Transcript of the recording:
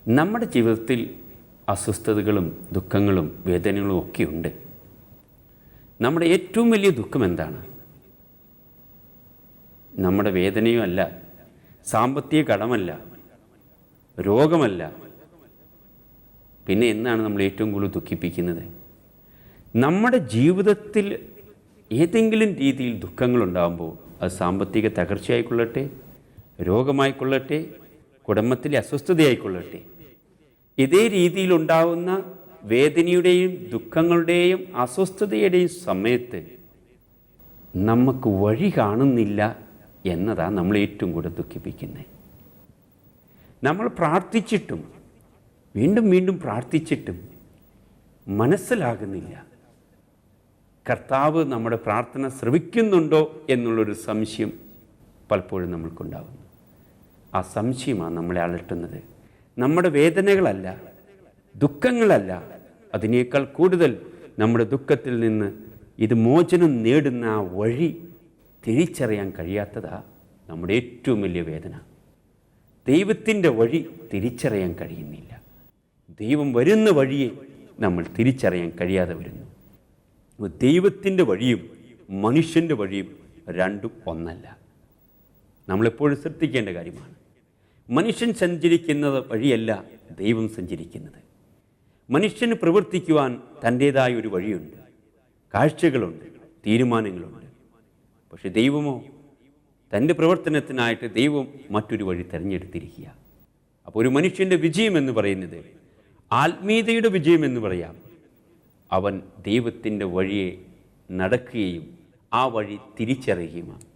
നമ്മുടെ ജീവിതത്തിൽ അസ്വസ്ഥതകളും ദുഃഖങ്ങളും വേദനകളും ഒക്കെയുണ്ട്. നമ്മുടെ ഏറ്റവും വലിയ ദുഃഖം എന്താണ്? നമ്മുടെ വേദനയും അല്ല, സാമ്പത്തിക കടമല്ല, രോഗമല്ല. പിന്നെ എന്നാണ് നമ്മൾ ഏറ്റവും കൂടുതൽ ദുഃഖിപ്പിക്കുന്നത്? നമ്മുടെ ജീവിതത്തിൽ ഏതെങ്കിലും രീതിയിൽ ദുഃഖങ്ങളുണ്ടാകുമ്പോൾ, അത് സാമ്പത്തിക തകർച്ചയായിക്കൊള്ളട്ടെ, രോഗമായിക്കൊള്ളട്ടെ, കുടുംബത്തിലെ അസ്വസ്ഥതയായിക്കൊള്ളട്ടെ, ഇതേ രീതിയിലുണ്ടാകുന്ന വേദനയുടെയും ദുഃഖങ്ങളുടെയും അസ്വസ്ഥതയുടെയും സമയത്ത് നമുക്ക് വഴി കാണുന്നില്ല എന്നതാണ് നമ്മൾ ഏറ്റവും കൂടുതൽ ദുഃഖിപ്പിക്കുന്നത്. നമ്മൾ പ്രാർത്ഥിച്ചിട്ടും വീണ്ടും വീണ്ടും പ്രാർത്ഥിച്ചിട്ടും മനസ്സിലാകുന്നില്ല. കർത്താവ് നമ്മുടെ പ്രാർത്ഥന ശ്രവിക്കുന്നുണ്ടോ എന്നുള്ളൊരു സംശയം പലപ്പോഴും നമ്മൾക്കുണ്ടാകുന്നു. ആ സംശയമാണ് നമ്മളെ അലട്ടുന്നത്. നമ്മുടെ വേദനകളല്ല, ദുഃഖങ്ങളല്ല, അതിനേക്കാൾ കൂടുതൽ നമ്മുടെ ദുഃഖത്തിൽ നിന്ന് ഇത് മോചനം നേടുന്ന ആ വഴി തിരിച്ചറിയാൻ കഴിയാത്തതാണ് നമ്മുടെ ഏറ്റവും വലിയ വേദന. ദൈവത്തിൻ്റെ വഴി തിരിച്ചറിയാൻ കഴിയുന്നില്ല. ദൈവം വരുന്ന വഴിയെ നമ്മൾ തിരിച്ചറിയാൻ കഴിയാതെ വരുന്നു. ദൈവത്തിൻ്റെ വഴിയും മനുഷ്യൻ്റെ വഴിയും രണ്ടും ഒന്നല്ല. നമ്മളെപ്പോഴും ശ്രദ്ധിക്കേണ്ട കാര്യമാണ്. മനുഷ്യൻ സഞ്ചരിക്കുന്നത് വഴിയല്ല ദൈവം സഞ്ചരിക്കുന്നത്. മനുഷ്യന് പ്രവർത്തിക്കുവാൻ തൻ്റേതായ ഒരു വഴിയുണ്ട്, കാഴ്ചകളുണ്ട്, തീരുമാനങ്ങളുണ്ട്. പക്ഷെ ദൈവമോ തൻ്റെ പ്രവർത്തനത്തിനായിട്ട് ദൈവം മറ്റൊരു വഴി തിരഞ്ഞെടുത്തിരിക്കുക. അപ്പോൾ ഒരു മനുഷ്യൻ്റെ വിജയം എന്ന് പറയുന്നത്, ആത്മീയതയുടെ വിജയം എന്ന് പറയാം, അവൻ ദൈവത്തിൻ്റെ വഴിയെ നടക്കുകയും ആ വഴി തിരിച്ചറിയുകയുമാണ്.